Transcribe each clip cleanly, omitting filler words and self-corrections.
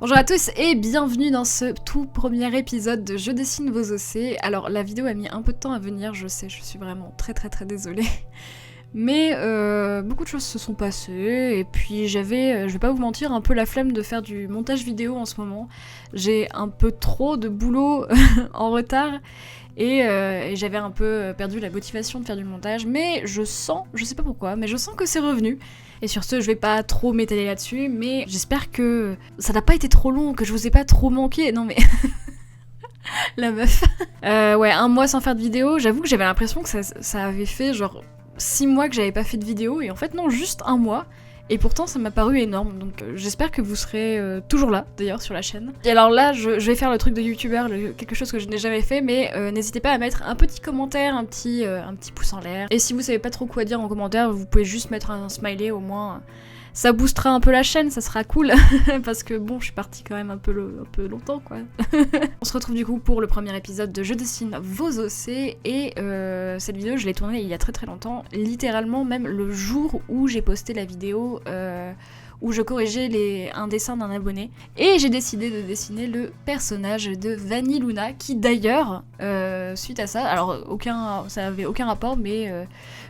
Bonjour à tous et bienvenue dans ce tout premier épisode de Je dessine vos OC. Alors la vidéo a mis un peu de temps à venir, je sais, je suis vraiment très désolée. Mais beaucoup de choses se sont passées et puis j'avais, je vais pas vous mentir, un peu la flemme de faire du montage vidéo en ce moment. J'ai un peu trop de boulot en retard et j'avais un peu perdu la motivation de faire du montage, mais je sens, je sais pas pourquoi, mais je sens que c'est revenu. Et sur ce, je vais pas trop m'étaler là-dessus, mais j'espère que ça n'a pas été trop long, que je vous ai pas trop manqué. Non mais... La meuf. Ouais, un mois sans faire de vidéo, j'avoue que j'avais l'impression que ça avait fait genre 6 mois que j'avais pas fait de vidéo, et en fait non, juste un mois. Et pourtant ça m'a paru énorme, donc j'espère que vous serez toujours là, d'ailleurs, sur la chaîne. Et alors là, je vais faire le truc de youtubeur, quelque chose que je n'ai jamais fait, mais n'hésitez pas à mettre un petit commentaire, un petit pouce en l'air. Et si vous savez pas trop quoi dire en commentaire, vous pouvez juste mettre un smiley, au moins ça boostera un peu la chaîne, ça sera cool. Parce que bon, je suis partie quand même un peu longtemps, quoi. On se retrouve du coup pour le premier épisode de Je dessine vos OC, et cette vidéo je l'ai tournée il y a très longtemps, littéralement même le jour où j'ai posté la vidéo où je corrigeais un dessin d'un abonné, et j'ai décidé de dessiner le personnage de Vanille Luna, qui d'ailleurs, suite à ça, alors ça avait aucun rapport, mais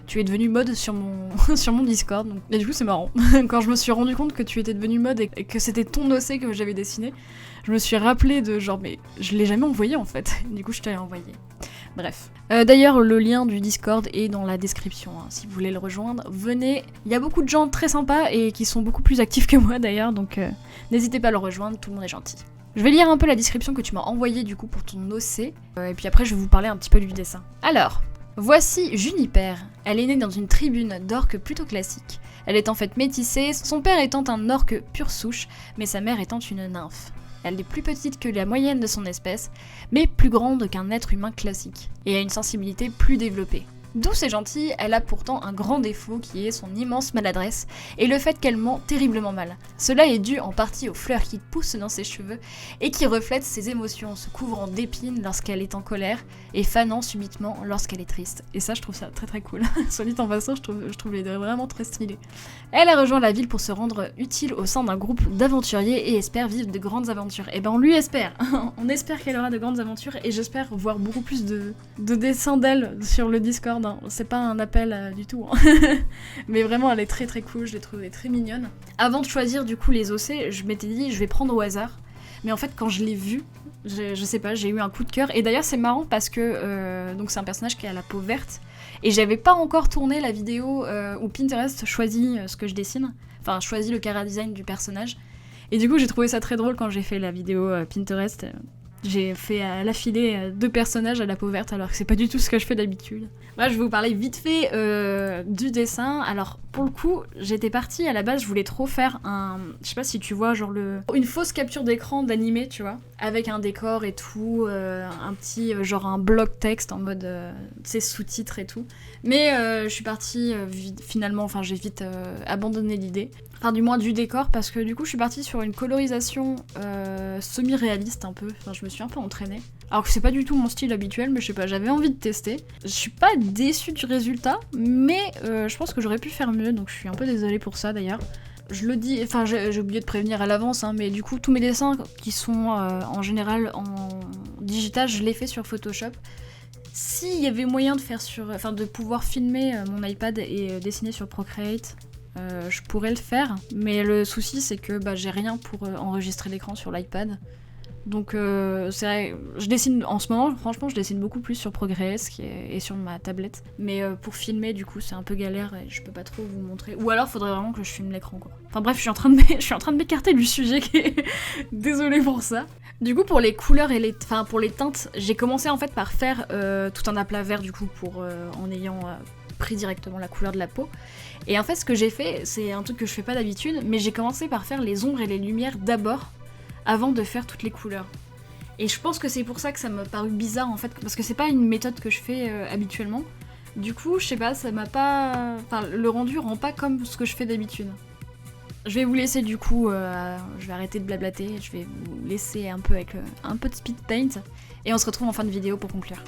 tu es devenu mode sur mon, sur mon Discord, donc, et du coup c'est marrant. Quand je me suis rendu compte que tu étais devenu mode et que c'était ton OC que j'avais dessiné, je me suis rappelé de genre, mais je l'ai jamais envoyé en fait, du coup je te l'ai envoyé. Bref. D'ailleurs, le lien du Discord est dans la description, hein, si vous voulez le rejoindre. Venez, il y a beaucoup de gens très sympas et qui sont beaucoup plus actifs que moi d'ailleurs, donc n'hésitez pas à le rejoindre, tout le monde est gentil. Je vais lire un peu la description que tu m'as envoyée du coup pour ton OC, et puis après je vais vous parler un petit peu du dessin. Alors, voici Juniper. Elle est née dans une tribune d'orques plutôt classique. Elle est en fait métissée, son père étant un orque pure souche, mais sa mère étant une nymphe. Elle est plus petite que la moyenne de son espèce, mais plus grande qu'un être humain classique, et a une sensibilité plus développée. Douce et gentille, elle a pourtant un grand défaut qui est son immense maladresse, et le fait qu'elle ment terriblement mal. Cela est dû en partie aux fleurs qui poussent dans ses cheveux, et qui reflètent ses émotions, se couvrant d'épines lorsqu'elle est en colère, et fanant subitement lorsqu'elle est triste. Et ça, je trouve ça très cool. Soit dit en passant, je trouve les deux vraiment très stylés. Elle a rejoint la ville pour se rendre utile au sein d'un groupe d'aventuriers et espère vivre de grandes aventures. Et ben on lui espère. On espère qu'elle aura de grandes aventures, et j'espère voir beaucoup plus de dessins d'elle sur le Discord. Hein. C'est pas un appel du tout. Hein. Mais vraiment, elle est très cool, je l'ai trouvée très mignonne. Avant de choisir du coup les OC, je m'étais dit je vais prendre au hasard. Mais en fait, quand je l'ai vue, je sais pas, j'ai eu un coup de cœur. Et d'ailleurs, c'est marrant parce que donc c'est un personnage qui a la peau verte. Et j'avais pas encore tourné la vidéo où Pinterest choisit ce que je dessine. Enfin, choisit le chara-design du personnage. Et du coup, j'ai trouvé ça très drôle quand j'ai fait la vidéo Pinterest. J'ai fait à l'affilée 2 personnages à la peau verte, alors que c'est pas du tout ce que je fais d'habitude. Là, je vais vous parler vite fait du dessin. Alors, pour le coup, j'étais partie à la base, je voulais trop faire je sais pas si tu vois, genre une fausse capture d'écran d'animé, tu vois, avec un décor et tout, un petit, genre un bloc texte en mode, tu sais, sous-titres et tout. Mais je suis partie finalement, enfin, j'ai vite abandonné l'idée. Enfin, du moins du décor, parce que du coup, je suis partie sur une colorisation semi-réaliste un peu. Enfin, je me suis un peu entraînée. Alors que c'est pas du tout mon style habituel, mais je sais pas, j'avais envie de tester. Je suis pas déçue du résultat, mais je pense que j'aurais pu faire mieux, donc je suis un peu désolée pour ça d'ailleurs. Je le dis, enfin j'ai oublié de prévenir à l'avance, hein, mais du coup tous mes dessins qui sont en général en digital, je les fais sur Photoshop. S'il y avait moyen de faire de pouvoir filmer mon iPad et dessiner sur Procreate, je pourrais le faire, mais le souci c'est que j'ai rien pour enregistrer l'écran sur l'iPad. Donc c'est vrai, je dessine en ce moment, franchement je dessine beaucoup plus sur Progress et sur ma tablette. Mais pour filmer du coup c'est un peu galère et je peux pas trop vous montrer. Ou alors faudrait vraiment que je filme l'écran quoi. Enfin bref, je suis en train de m'écarter du sujet désolée pour ça. Du coup pour les couleurs et pour les teintes, j'ai commencé en fait par faire tout un aplat vert du coup en ayant pris directement la couleur de la peau. Et en fait ce que j'ai fait, c'est un truc que je fais pas d'habitude, mais j'ai commencé par faire les ombres et les lumières d'abord, avant de faire toutes les couleurs. Et je pense que c'est pour ça que ça m'a paru bizarre en fait, parce que c'est pas une méthode que je fais habituellement. Du coup, je sais pas, ça m'a pas... Enfin, le rendu rend pas comme ce que je fais d'habitude. Je vais vous laisser du coup, je vais arrêter de blablater, je vais vous laisser un peu avec un peu de speed paint, et on se retrouve en fin de vidéo pour conclure.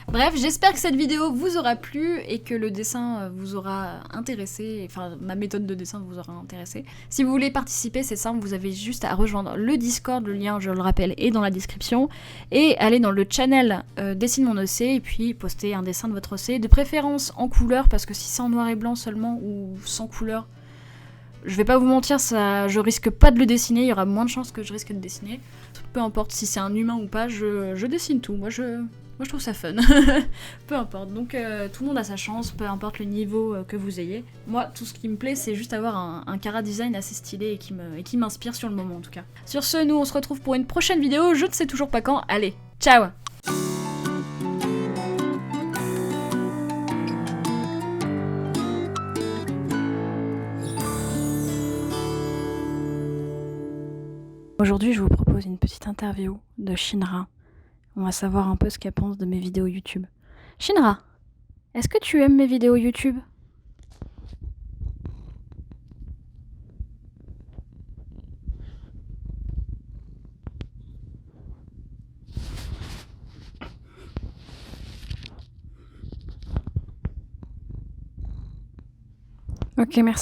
Bref, j'espère que cette vidéo vous aura plu et que le dessin vous aura intéressé, enfin ma méthode de dessin vous aura intéressé. Si vous voulez participer, c'est simple, vous avez juste à rejoindre le Discord, le lien, je le rappelle, est dans la description, et aller dans le channel Dessine mon OC et puis poster un dessin de votre OC, de préférence en couleur, parce que si c'est en noir et blanc seulement ou sans couleur, je vais pas vous mentir, ça, je risque pas de le dessiner, il y aura moins de chances que je risque de dessiner. Peu importe si c'est un humain ou pas, je dessine tout, moi je trouve ça fun. Peu importe, donc tout le monde a sa chance, peu importe le niveau que vous ayez. Moi, tout ce qui me plaît, c'est juste avoir un chara design assez stylé et qui m'inspire sur le moment en tout cas. Sur ce, nous on se retrouve pour une prochaine vidéo, je ne sais toujours pas quand, allez, ciao! Aujourd'hui, je vous propose une petite interview de Shinra. On va savoir un peu ce qu'elle pense de mes vidéos YouTube. Shinra, est-ce que tu aimes mes vidéos YouTube? Ok, merci.